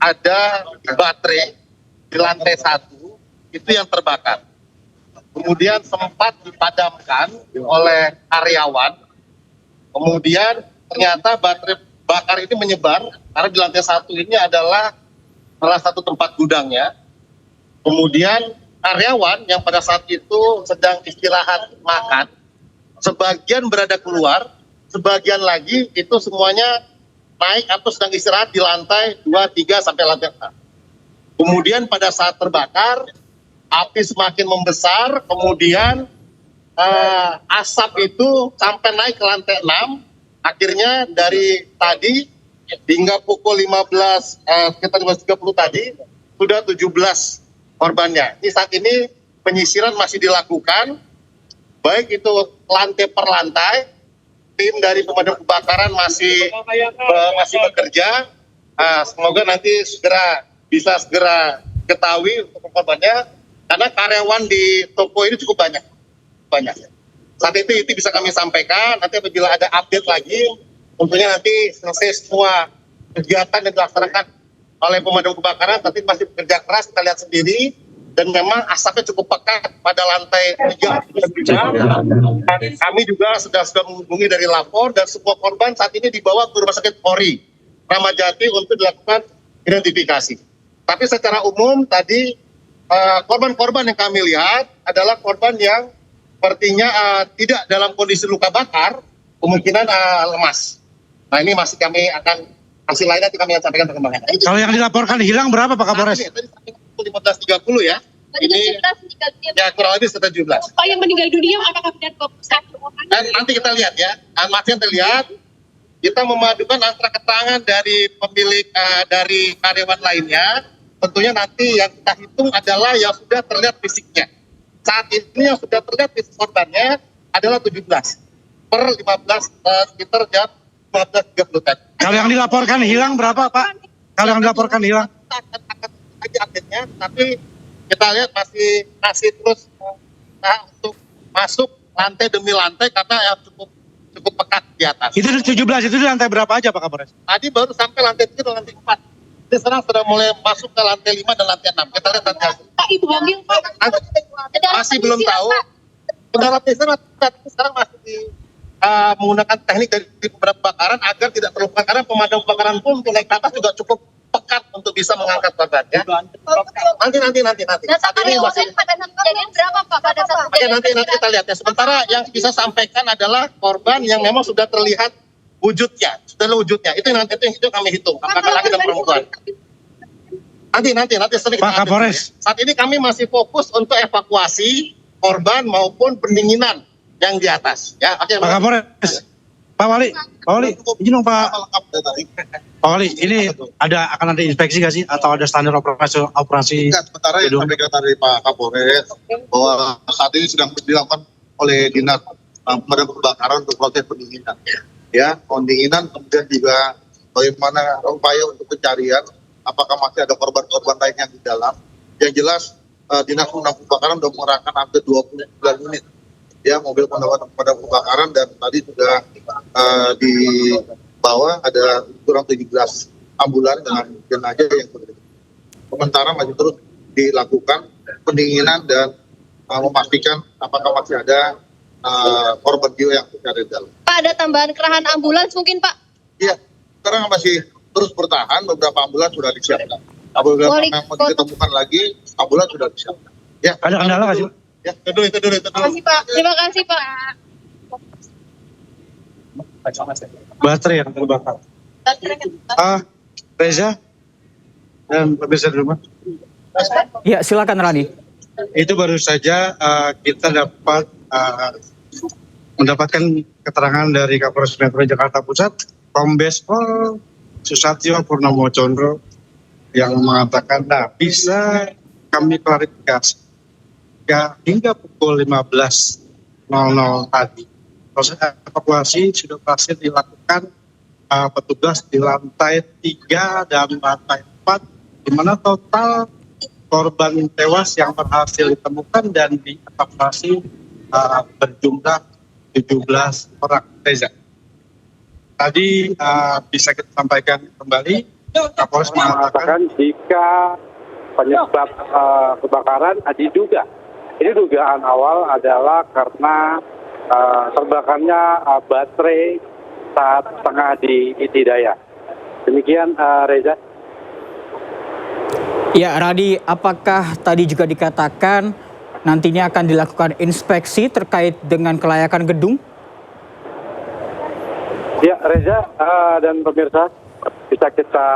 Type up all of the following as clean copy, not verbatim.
ada baterai di lantai 1 itu yang terbakar. Kemudian sempat dipadamkan oleh karyawan. Kemudian ternyata baterai bakar ini menyebar karena di lantai 1 ini adalah salah satu tempat gudangnya. Kemudian karyawan yang pada saat itu sedang istirahat makan, sebagian berada keluar, sebagian lagi itu semuanya naik atau sedang istirahat di lantai 2, 3 sampai lantai 4. Kemudian pada saat terbakar, api semakin membesar, kemudian asap itu sampai naik ke lantai 6. Akhirnya dari tadi hingga pukul 15, sekitar 15.30 tadi, sudah 17 korbannya. Ini saat ini penyisiran masih dilakukan, baik itu lantai per lantai. Tim dari pemadam kebakaran masih bekerja. Semoga nanti bisa segera ketahui untuk korbannya, karena karyawan di toko ini cukup banyak. Saat itu bisa kami sampaikan. Nanti apabila ada update lagi, tentunya nanti selesai semua kegiatan yang dilaksanakan oleh pemadam kebakaran, nanti masih bekerja keras, kita lihat sendiri, dan memang asapnya cukup pekat pada lantai 3. Dan kami juga sudah menghubungi dari lapor, dan semua korban saat ini dibawa ke Rumah Sakit Polri Kramat Jati untuk dilakukan identifikasi. Tapi secara umum tadi korban-korban yang kami lihat adalah korban yang sepertinya tidak dalam kondisi luka bakar, kemungkinan lemas. Nah, ini masih kami akan hasil lainnya nanti kami akan sampaikan perkembangannya. Kalau yang dilaporkan hilang berapa Pak Kapolres? Tadi sampai pukul 15.30 ya. Ini ya kurang lebih sekitar 17. Pak yang meninggal dunia apakah benar satu orang? Dan nanti kita lihat ya, masih terlihat. Kita memadukan antara keterangan dari pemilik dari karyawan lainnya. Tentunya nanti yang kita hitung adalah yang sudah terlihat fisiknya. Saat ini yang sudah terlihat fisik korbannya adalah 17 per 15 sekitar jam 15.30 tadi. Kalau yang dilaporkan hilang berapa Pak? Kalau yang dilaporkan hilang? Kita akan lagi update-nya, tapi kita lihat masih terus untuk masuk lantai demi lantai karena yang cukup pekat di atas. Itu 17 itu di lantai berapa aja Pak Kapolres? Tadi baru sampai lantai 3 dan lantai 4. Jadi sekarang sudah mulai masuk ke lantai 5 dan lantai 6. Kita lihat nanti hasil. Pak, ibu hamil Pak. Masih belum tahu. Pendarat sekarang masih menggunakan teknik dari pemadam kebakaran agar tidak terluka, karena pemadam kebakaran pun untuk naik ke atas juga cukup pekat untuk bisa mengangkat korban ya. Nanti. Data karyawan pada saat kejadian berapa Pak pada saat Oke, nanti kita lihat ya. Sementara yang bisa sampaikan adalah korban yang memang sudah terlihat wujudnya. Itu nanti itu kami hitung. Apakah laki dan perempuan? Nanti sering Pak Kapolres. Saat ini kami masih fokus untuk evakuasi korban maupun pendinginan yang di atas. Ya, oke. Pak Kapolres. Pak Wali, izin dong Pak. Pak Wali, ini akan ada inspeksi nggak sih atau ada standar operasi? Sementara yang disampaikan dari Pak Kapolres bahwa saat ini sedang dilakukan oleh Dinas Pemadam Kebakaran untuk proses pendinginan. Ya, pendinginan, kemudian juga bagaimana upaya untuk pencarian apakah masih ada korban-korban lain yang di dalam. Yang jelas Dinas Pemadam Kebakaran sudah mengerahkan hampir 29 unit ya mobil pemadam kebakaran, dan tadi sudah di bawah ada kurang 17 ambulan dengan jenazah yang sudah. Sementara masih terus dilakukan pendinginan dan memastikan apakah masih ada korban jiwa yang ada di dalam. Pak, ada tambahan kerahan ambulans mungkin Pak? Iya, sekarang masih terus bertahan, beberapa ambulans sudah disiapkan. Apabila memang ditemukan lagi, ambulans sudah disiapkan. Ya. Ada kendala nggak sih? Ya, itu dulu. Terima kasih Pak. Terima kasih Pak. Baterai yang terbakar. Reza dan pemirsa di rumah. Ya, silakan Rani. Itu baru saja kita mendapatkan keterangan dari Kapolres Metro Jakarta Pusat, Kombes Pol Susatyo Purnomo Condro, yang mengatakan, bisa kami klarifikasi hingga pukul 15.00 tadi proses evakuasi sudah berhasil dilakukan petugas di lantai 3 dan lantai 4, di mana total korban tewas yang berhasil ditemukan dan dievakuasi berjumlah 17 orang. Reza, tadi bisa kita sampaikan kembali Kapolres mengatakan jika penyebab kebakaran diduga. Ini dugaan awal adalah karena terbakarnya baterai saat tengah diisi daya. Demikian Reza. Ya, Radi, apakah tadi juga dikatakan nantinya akan dilakukan inspeksi terkait dengan kelayakan gedung? Ya, Reza dan pemirsa, bisa kita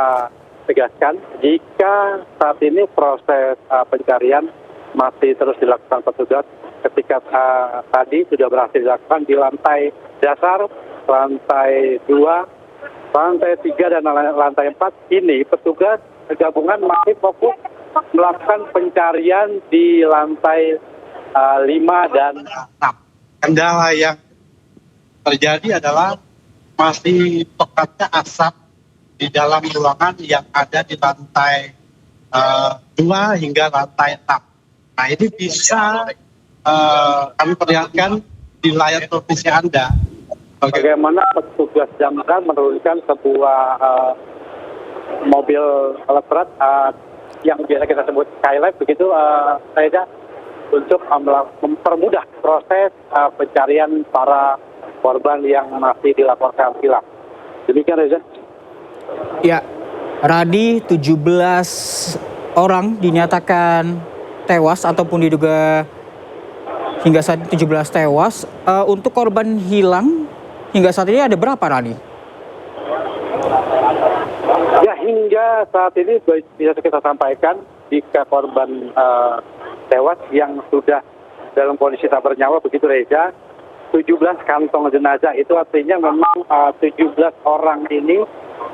tegaskan jika saat ini proses pencarian masih terus dilakukan petugas. Ketika tadi sudah berhasil dilakukan di lantai dasar, lantai 2, lantai 3 dan lantai 4, ini petugas gabungan masih fokus melakukan pencarian di lantai 5 dan 6. Kendala yang terjadi adalah masih pekatnya asap di dalam ruangan yang ada di lantai 2 hingga lantai 6. Nah, ini bisa kami perlihatkan di layar televisi Anda. Bagaimana petugas damkar menurunkan sebuah mobil alat berat yang biasa kita sebut Skylight, begitu Reza, untuk mempermudah proses pencarian para korban yang masih dilaporkan hilang. Demikian Reza. Ya, Radi, 17 orang dinyatakan tewas ataupun diduga hingga saat ini 17 tewas. Untuk korban hilang hingga saat ini ada berapa, Radi? Ya, hingga saat ini bisa kita sampaikan jika korban tewas yang sudah dalam kondisi tak bernyawa, begitu Reza, 17 kantong jenazah, itu artinya memang 17 orang ini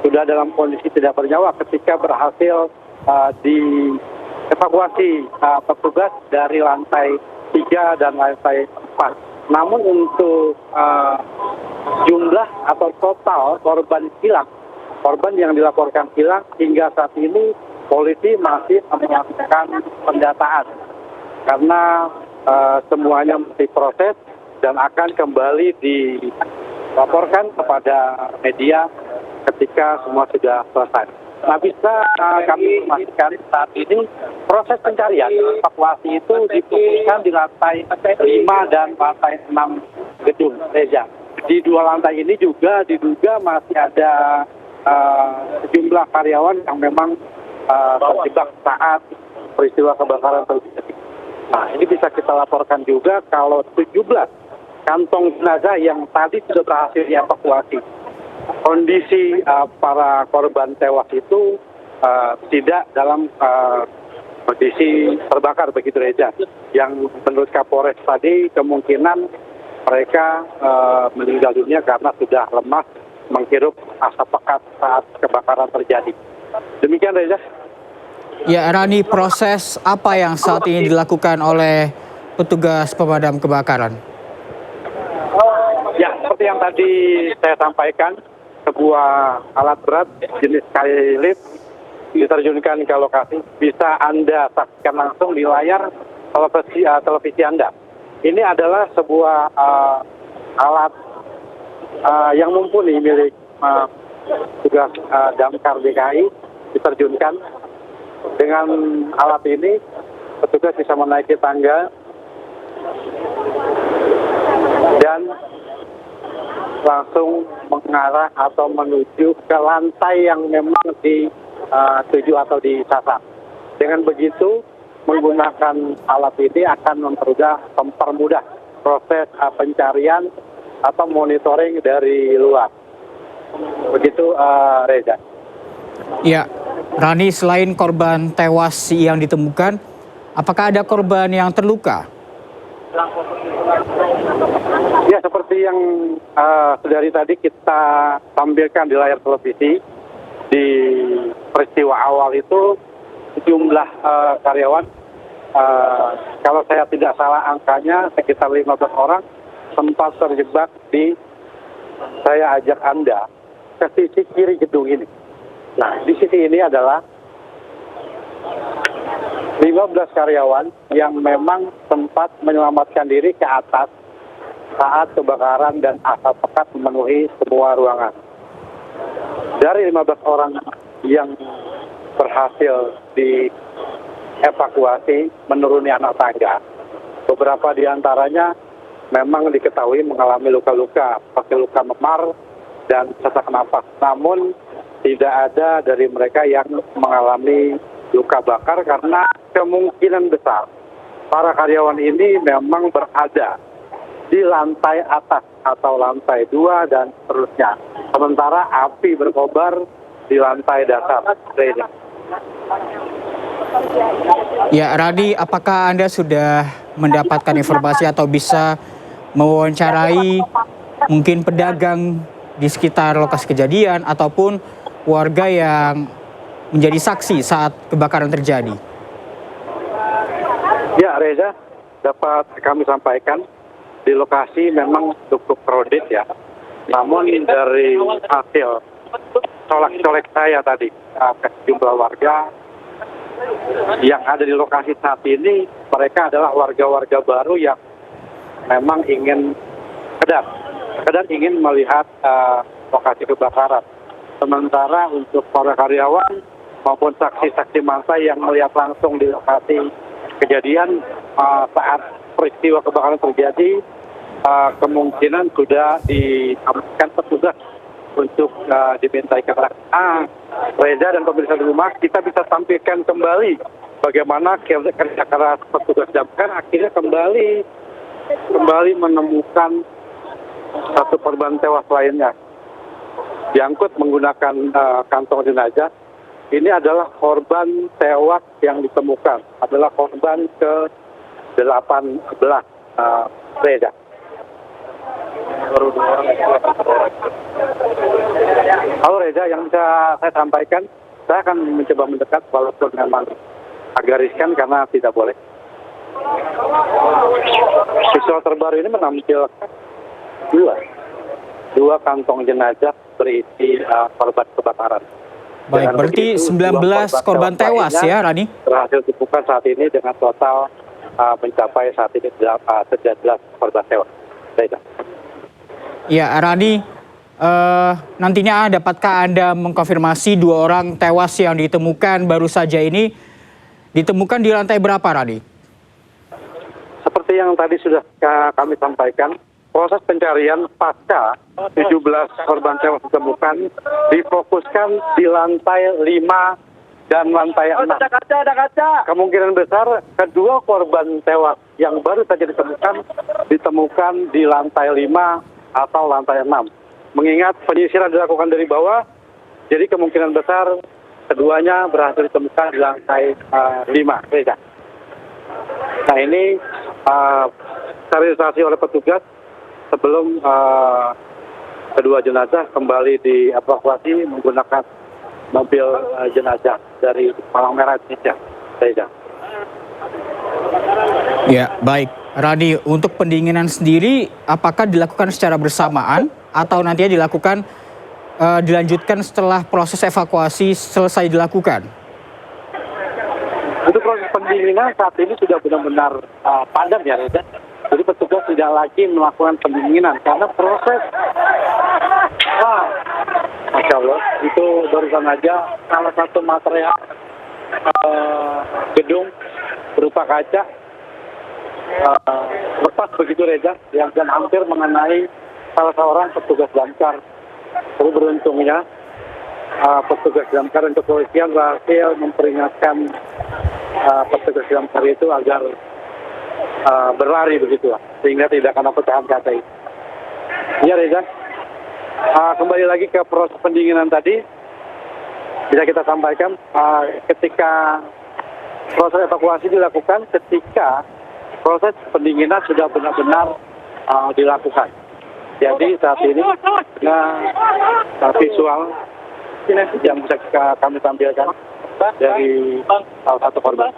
sudah dalam kondisi tidak bernyawa ketika berhasil dievakuasi petugas dari lantai 3 dan lantai 4. Namun untuk jumlah atau total korban hilang, korban yang dilaporkan hilang hingga saat ini polisi masih melakukan pendataan karena semuanya masih proses dan akan kembali dilaporkan kepada media ketika semua sudah selesai. Nah, bisa kami memastikan saat ini proses pencarian evakuasi itu difokuskan di lantai 5 dan lantai 6 gedung Reza. Di 2 lantai ini juga diduga masih ada sejumlah karyawan yang memang terjebak saat peristiwa kebakaran terjadi. Nah, ini bisa kita laporkan juga kalau 17 kantong jenazah yang tadi sudah berhasil dievakuasi. Kondisi para korban tewas itu tidak dalam kondisi terbakar, begitu Reza. Yang menurut Kapolres tadi kemungkinan mereka meninggal dunia karena sudah lemas menghirup asap pekat saat kebakaran terjadi. Demikian Reza. Ya, Rani, proses apa yang saat ini dilakukan oleh petugas pemadam kebakaran? Ya, seperti yang tadi saya sampaikan, sebuah alat berat jenis Skylift diterjunkan ke lokasi. Bisa Anda saksikan langsung di layar televisi Anda. Ini adalah sebuah alat yang mumpuni milik tugas damkar DKI diterjunkan. Dengan alat ini, petugas bisa menaiki tangga dan langsung mengarah atau menuju ke lantai yang memang dituju atau disasar. Dengan begitu, menggunakan alat ini akan mempermudah proses pencarian atau monitoring dari luar. Begitu Reza. Ya, Rani, selain korban tewas yang ditemukan, apakah ada korban yang terluka? Ya, seperti yang dari tadi kita tampilkan di layar televisi, di peristiwa awal itu jumlah karyawan, kalau saya tidak salah angkanya sekitar 15 orang sempat terjebak saya ajak Anda ke sisi kiri gedung ini. Nah, di sisi ini adalah 15 karyawan yang memang sempat menyelamatkan diri ke atas saat kebakaran dan asap pekat memenuhi semua ruangan. Dari 15 orang yang berhasil dievakuasi menuruni anak tangga. Beberapa di antaranya memang diketahui mengalami luka-luka, seperti luka memar dan sesak napas. Namun tidak ada dari mereka yang mengalami luka bakar karena kemungkinan besar para karyawan ini memang berada di lantai atas atau lantai 2 dan seterusnya. Sementara api berkobar di lantai dasar. Ya, Radi, apakah Anda sudah mendapatkan informasi atau bisa mewawancarai mungkin pedagang di sekitar lokasi kejadian ataupun warga yang menjadi saksi saat kebakaran terjadi? Ya, Reza, dapat kami sampaikan di lokasi memang cukup crowded ya. Namun dari hasil colek-colek saya tadi ke sejumlah warga yang ada di lokasi saat ini, mereka adalah warga-warga baru yang memang ingin sekedar ingin melihat lokasi kebakaran. Sementara untuk para karyawan maupun saksi-saksi mata yang melihat langsung di lokasi kejadian saat peristiwa kebakaran terjadi, kemungkinan sudah diamankan petugas untuk dimintai keterangan. Reza dan pemirsa di rumah, kita bisa tampilkan kembali bagaimana kerja keras petugas damkar akhirnya kembali menemukan satu korban tewas lainnya. Diangkut menggunakan kantong jenazah. Ini adalah korban tewas yang ditemukan, adalah korban ke-18 Reza. Halo Reza, yang bisa saya sampaikan, saya akan mencoba mendekat walaupun memang agak riskan karena tidak boleh. Visual terbaru ini menampilkan dua kantong jenazah berisi korban kebakaran. Baik, Dengan berarti begitu, 19 korban tewas ya, Rani? Berhasil ditemukan saat ini dengan total mencapai saat ini 19 korban tewas. Reza. Ya, Rani, nantinya dapatkah Anda mengkonfirmasi 2 orang tewas yang ditemukan baru saja ini ditemukan di lantai berapa, Rani? Seperti yang tadi sudah kami sampaikan, proses pencarian pasca 17 korban tewas ditemukan difokuskan di lantai 5 dan lantai 6. Kemungkinan besar kedua korban tewas yang baru saja ditemukan di lantai 5 atau lantai 6. Mengingat penyisiran dilakukan dari bawah, jadi kemungkinan besar keduanya berhasil ditemukan di lantai 5. Nah ini sterilisasi oleh petugas sebelum kedua jenazah kembali dievakuasi menggunakan mobil jenazah dari Palang Merah Indonesia. Ya, baik. Rani, untuk pendinginan sendiri apakah dilakukan secara bersamaan atau nantinya dilanjutkan setelah proses evakuasi selesai dilakukan? Untuk proses pendinginan saat ini sudah benar-benar padam ya, Reza. Jadi petugas tidak lagi melakukan pendinginan karena proses Masya Allah, itu barusan aja salah satu material gedung berupa kaca lepas begitu Reza, yang dan hampir mengenai salah seorang petugas damkar. Jadi beruntungnya petugas damkar dan kepolisian berhasil memperingatkan petugas damkar itu agar berlari begitu lah, sehingga tidak kena pecahan kaca itu. Ya Reza, kembali lagi ke proses pendinginan tadi, bisa kita sampaikan ketika proses evakuasi dilakukan, ketika proses pendinginan sudah benar-benar dilakukan. Jadi saat ini visual yang bisa kami tampilkan dari salah satu korban.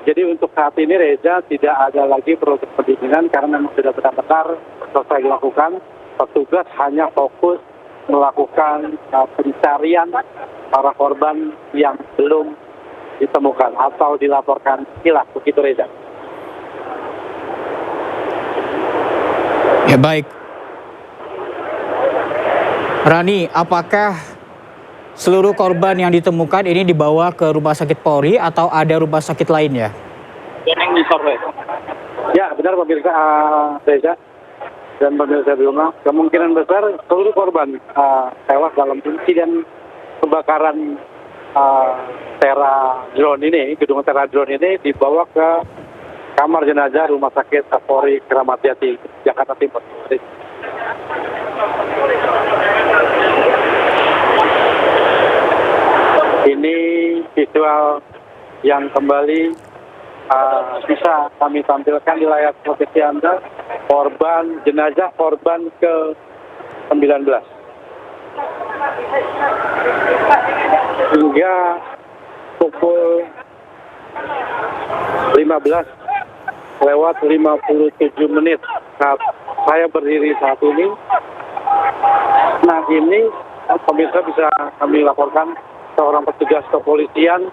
Jadi untuk saat ini Reza tidak ada lagi proses pendinginan karena memang sudah benar-benar selesai dilakukan. Petugas hanya fokus melakukan pencarian para korban yang belum ditemukan atau dilaporkan hilang, begitu Reza. Ya baik. Rani, apakah seluruh korban yang ditemukan ini dibawa ke rumah sakit Polri atau ada rumah sakit lainnya? Ya, benar pemirsa Reza dan pemirsa di rumah. Kemungkinan besar seluruh korban tewas dalam insiden kebakaran gedung Tera Drone ini dibawa ke kamar jenazah Rumah Sakit Polri Kramat Jati, Jakarta Timur. Ini visual yang kembali bisa kami tampilkan di layar televisi Anda, jenazah korban ke-19. Hingga pukul 15:57 saat saya berdiri saat ini. Nah, ini pemirsa bisa kami laporkan seorang petugas kepolisian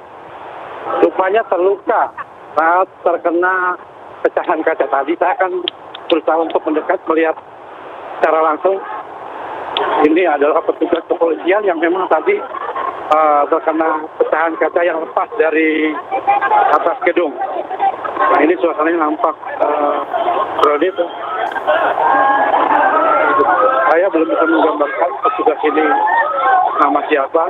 rupanya terluka saat terkena pecahan kaca tadi. Saya akan berusaha untuk mendekat melihat secara langsung. Ini adalah petugas kepolisian yang memang tadi terkena pecahan kaca yang lepas dari atas gedung. Nah, ini suasananya nampak kredit. Saya belum bisa menggambarkan petugas ini nama siapa.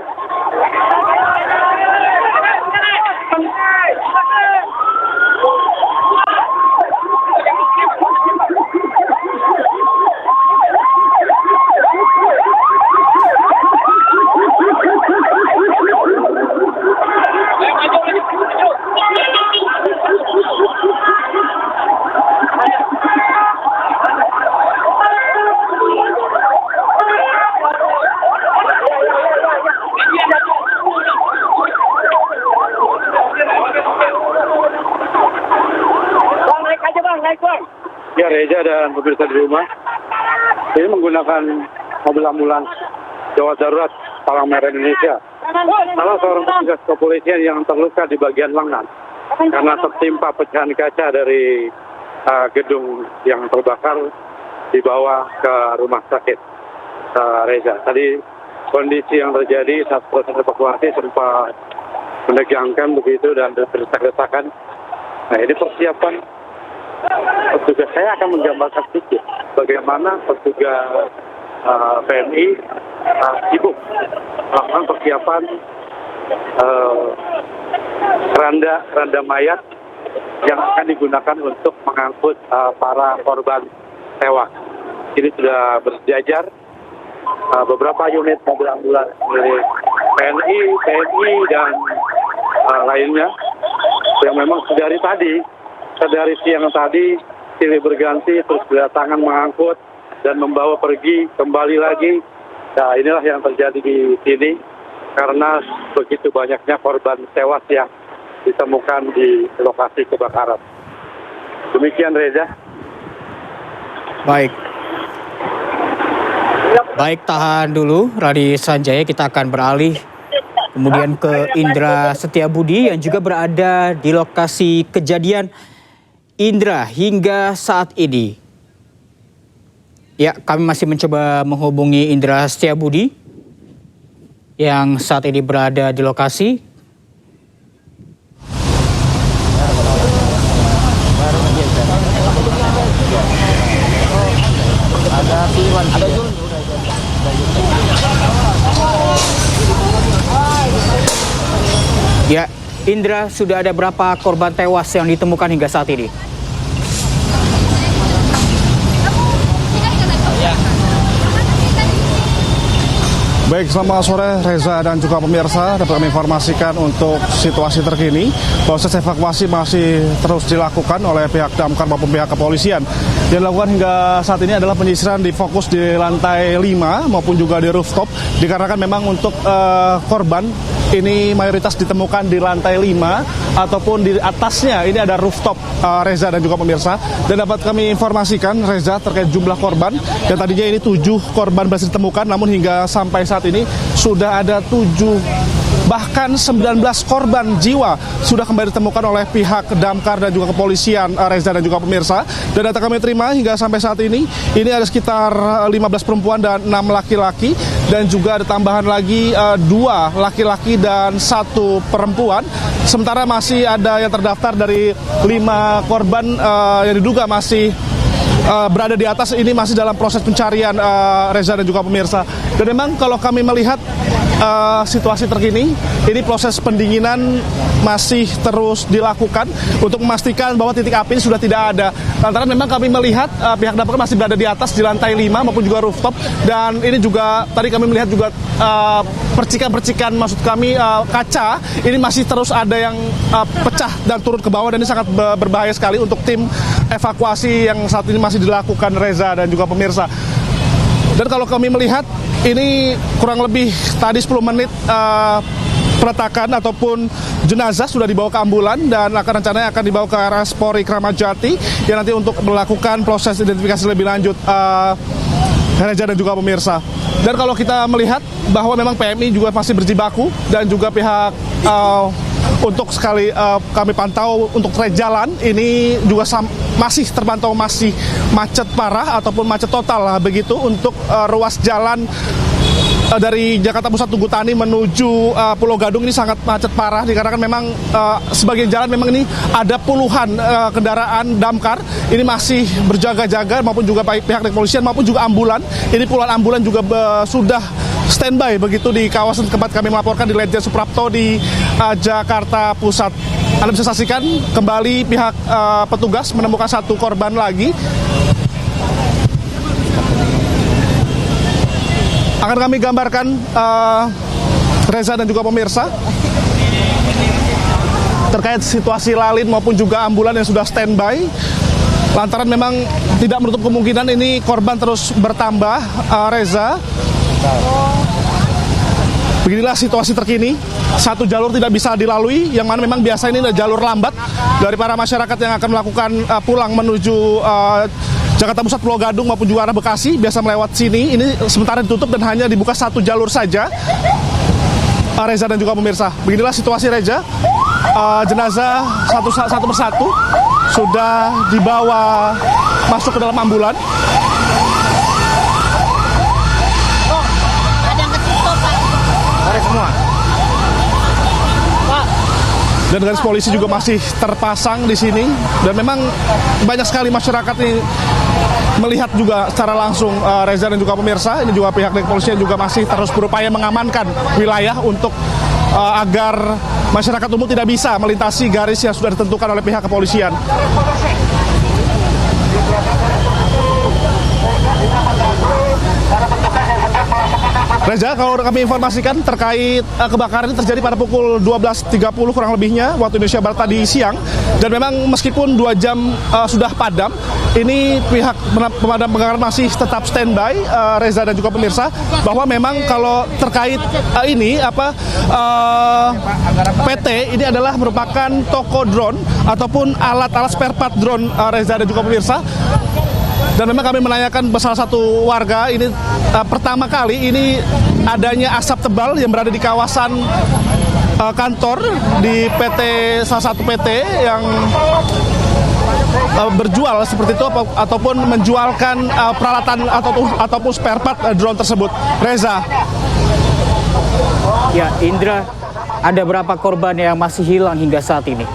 Ya, Reza dan pemirsa di rumah, ini menggunakan mobil ambulans gawat darurat Palang Merah Indonesia. Salah seorang petugas kepolisian yang terluka di bagian lengan karena tertimpa pecahan kaca dari gedung yang terbakar dibawa ke rumah sakit. Reza, tadi kondisi yang terjadi saat proses evakuasi sempat menegangkan begitu dan berdesak-desakan. Nah, ini persiapan petugas. Saya akan menggambarkan sedikit bagaimana petugas PMI sibuk melakukan persiapan keranda mayat yang akan digunakan untuk mengangkut para korban tewas. Ini sudah berjajar beberapa unit mobil ambulans milik PNI, TNI dan lainnya yang memang dari siang tadi silih berganti terus berdatangan mengangkut dan membawa pergi kembali lagi. Nah, inilah yang terjadi di sini karena begitu banyaknya korban tewas yang ditemukan di lokasi kebakaran. Demikian, Reza. Baik, tahan dulu Radi Sanjaya, kita akan beralih kemudian ke Indra Setiabudi yang juga berada di lokasi kejadian. Indra, hingga saat ini, ya kami masih mencoba menghubungi Indra Setiabudi yang saat ini berada di lokasi. Ya, Indra, sudah ada berapa korban tewas yang ditemukan hingga saat ini? Baik, selamat sore Reza dan juga pemirsa. Dapat kami informasikan untuk situasi terkini. Proses evakuasi masih terus dilakukan oleh pihak damkar maupun pihak kepolisian. Yang dilakukan hingga saat ini adalah penyisiran difokus di lantai 5 maupun juga di rooftop. Dikarenakan memang untuk korban ini mayoritas ditemukan di lantai 5 ataupun di atasnya ini ada rooftop, Reza dan juga pemirsa. Dan dapat kami informasikan Reza terkait jumlah korban. Dan tadinya ini 7 korban berhasil ditemukan, namun hingga sampai saat ini sudah ada 7 bahkan 19 korban jiwa sudah kembali ditemukan oleh pihak damkar dan juga kepolisian, Reza dan juga pemirsa. Dan data kami terima hingga sampai saat ini ada sekitar 15 perempuan dan 6 laki-laki, dan juga ada tambahan lagi 2 laki-laki dan 1 perempuan. Sementara masih ada yang terdaftar dari 5 korban yang diduga masih berada di atas. Ini masih dalam proses pencarian, Reza dan juga pemirsa. Dan memang kalau kami melihat situasi terkini, ini proses pendinginan masih terus dilakukan untuk memastikan bahwa titik api ini sudah tidak ada. Lantaran memang kami melihat pihak damkar masih berada di atas di lantai 5 maupun juga rooftop, dan ini juga tadi kami melihat juga percikan-percikan, maksud kami kaca ini masih terus ada yang pecah dan turun ke bawah, dan ini sangat berbahaya sekali untuk tim evakuasi yang saat ini masih dilakukan, Reza dan juga pemirsa. Dan kalau kami melihat ini kurang lebih tadi 10 menit peletakan ataupun jenazah sudah dibawa ke ambulan dan rencananya akan dibawa ke RS Polri Kramat Jati yang nanti untuk melakukan proses identifikasi lebih lanjut, Reza dan juga pemirsa. Dan kalau kita melihat bahwa memang PMI juga masih berjibaku, dan juga pihak untuk sekali kami pantau untuk trek jalan ini juga masih terpantau masih macet parah ataupun macet total lah begitu untuk ruas jalan dari Jakarta Pusat Tugu Tani menuju Pulau Gadung. Ini sangat macet parah dikarenakan memang sebagian jalan memang ini ada puluhan kendaraan damkar ini masih berjaga-jaga, maupun juga baik pihak kepolisian maupun juga ambulan. Ini puluhan ambulan juga sudah standby begitu di kawasan tempat kami melaporkan di Ledjen Suprapto di Jakarta Pusat. Anda bisa saksikan kembali pihak petugas menemukan 1 korban lagi. Akan kami gambarkan, Reza dan juga pemirsa, terkait situasi lalin maupun juga ambulan yang sudah standby. Lantaran memang tidak menutup kemungkinan ini korban terus bertambah, Reza. Beginilah situasi terkini. 1 jalur tidak bisa dilalui, yang mana memang biasa ini adalah jalur lambat dari para masyarakat yang akan melakukan pulang menuju Jakarta Pusat, Pulau Gadung maupun juga arah Bekasi, biasa melewat sini. Ini sementara ditutup dan hanya dibuka 1 jalur saja, Reza dan juga pemirsa. Beginilah situasi, Reza. Jenazah satu persatu sudah dibawa masuk ke dalam ambulan. Semua. Dan garis polisi juga masih terpasang di sini, dan memang banyak sekali masyarakat ini melihat juga secara langsung, Reza dan juga pemirsa. Ini juga pihak kepolisian juga masih terus berupaya mengamankan wilayah untuk agar masyarakat umum tidak bisa melintasi garis yang sudah ditentukan oleh pihak kepolisian. Reza, kalau kami informasikan terkait kebakaran ini terjadi pada pukul 12.30 kurang lebihnya waktu Indonesia Barat tadi siang, dan memang meskipun 2 jam sudah padam, ini pihak pemadam kebakaran masih tetap standby, Reza dan juga pemirsa, bahwa memang kalau terkait PT ini adalah merupakan toko drone ataupun alat-alat spare part drone, Reza dan juga pemirsa. Dan memang kami menanyakan salah satu warga ini pertama kali ini adanya asap tebal yang berada di kawasan kantor di PT, salah satu PT yang berjual seperti itu ataupun menjualkan peralatan ataupun spare part drone tersebut. Reza. Ya, Indra, ada berapa korban yang masih hilang hingga saat ini?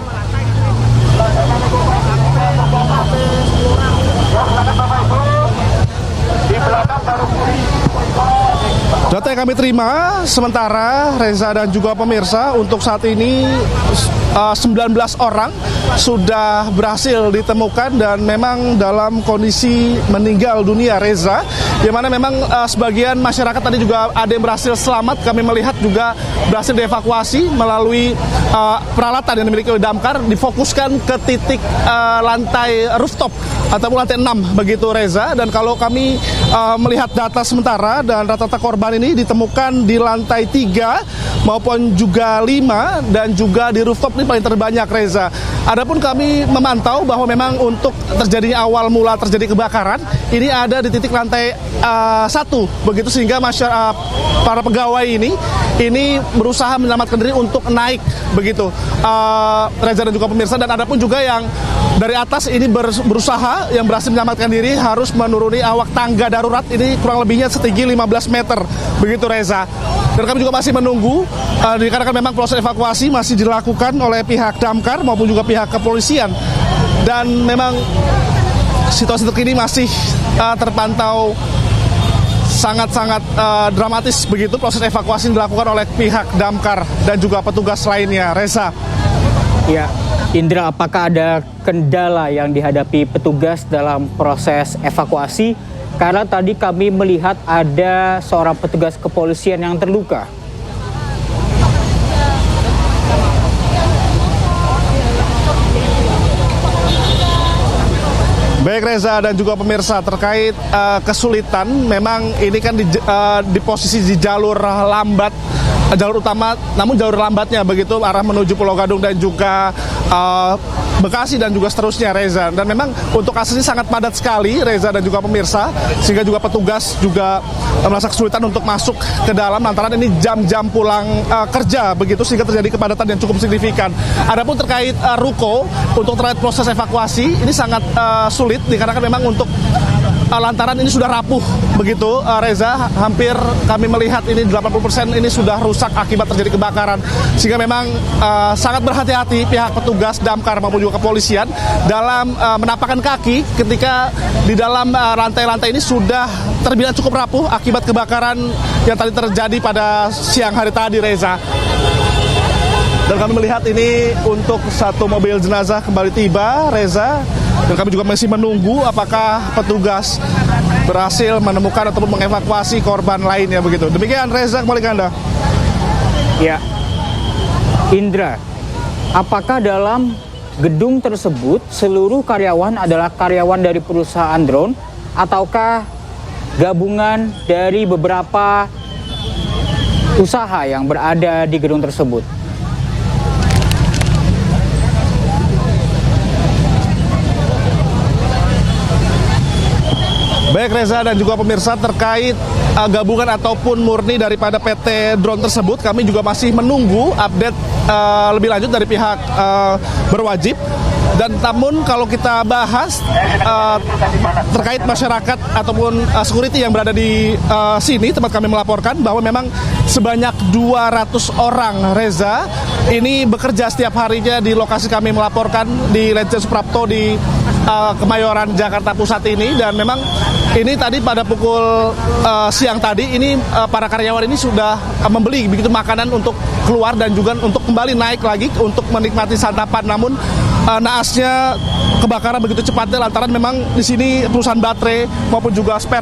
Data yang kami terima sementara, Reza dan juga pemirsa, untuk saat ini 19 orang sudah berhasil ditemukan dan memang dalam kondisi meninggal dunia, Reza. Yang mana memang sebagian masyarakat tadi juga ada yang berhasil selamat, kami melihat juga berhasil dievakuasi melalui peralatan yang dimiliki oleh damkar, difokuskan ke titik lantai rooftop ataupun lantai 6 begitu, Reza. Dan kalau kami melihat data sementara dan rata-rata korban ini ditemukan di lantai 3 maupun juga 5 dan juga di rooftop ini paling terbanyak, Reza. Adapun kami memantau bahwa memang untuk terjadinya awal mula terjadi kebakaran ini ada di titik lantai 1, begitu sehingga para pegawai ini berusaha menyelamatkan diri untuk naik, begitu, Reza dan juga pemirsa. Dan adapun juga yang dari atas ini berusaha, yang berhasil menyelamatkan diri harus menuruni awak tangga darurat ini kurang lebihnya setinggi 15 meter, begitu, Reza. Dan kami juga masih menunggu, dikarenakan memang proses evakuasi masih dilakukan oleh pihak damkar maupun juga pihak kepolisian. Dan memang situasi terkini masih terpantau sangat-sangat dramatis, begitu proses evakuasi dilakukan oleh pihak damkar dan juga petugas lainnya, Reza. Ya, Indra, apakah ada kendala yang dihadapi petugas dalam proses evakuasi? Karena tadi kami melihat ada seorang petugas kepolisian yang terluka. Baik, Reza dan juga pemirsa, terkait kesulitan, memang ini kan di posisi di jalur lambat, jalur utama, namun jalur lambatnya begitu arah menuju Pulau Gadung dan juga Bekasi dan juga seterusnya, Reza. Dan memang untuk akses ini sangat padat sekali, Reza dan juga pemirsa, sehingga juga petugas juga merasa kesulitan untuk masuk ke dalam lantaran ini jam-jam pulang kerja, begitu sehingga terjadi kepadatan yang cukup signifikan. Adapun terkait ruko, untuk terkait proses evakuasi ini sangat sulit dikarenakan memang untuk lantaran ini sudah rapuh, begitu, Reza. Hampir kami melihat ini 80% ini sudah rusak akibat terjadi kebakaran, sehingga memang sangat berhati-hati pihak petugas damkar maupun juga kepolisian dalam menapakkan kaki ketika di dalam lantai-lantai ini sudah terbilang cukup rapuh akibat kebakaran yang tadi terjadi pada siang hari tadi, Reza. Dan kami melihat ini untuk satu mobil jenazah kembali tiba, Reza. Dan kami juga masih menunggu apakah petugas berhasil menemukan ataupun mengevakuasi korban lainnya, begitu. Demikian, Reza, kembali ke Anda. Ya, Indra, apakah dalam gedung tersebut seluruh karyawan adalah karyawan dari perusahaan drone ataukah gabungan dari beberapa usaha yang berada di gedung tersebut? Baik, Reza dan juga pemirsa, terkait gabungan ataupun murni daripada PT Drone tersebut, kami juga masih menunggu update lebih lanjut dari pihak berwajib. Dan namun kalau kita bahas terkait masyarakat ataupun security yang berada di sini tempat kami melaporkan bahwa memang sebanyak 200 orang, Reza, ini bekerja setiap harinya di lokasi kami melaporkan di Ledjen Suprapto di Kemayoran, Jakarta Pusat ini. Dan memang ini tadi pada pukul siang tadi ini para karyawan ini sudah membeli begitu makanan untuk keluar dan juga untuk kembali naik lagi untuk menikmati santapan. Namun naasnya kebakaran begitu cepatnya lantaran memang di sini perusahaan baterai maupun juga spare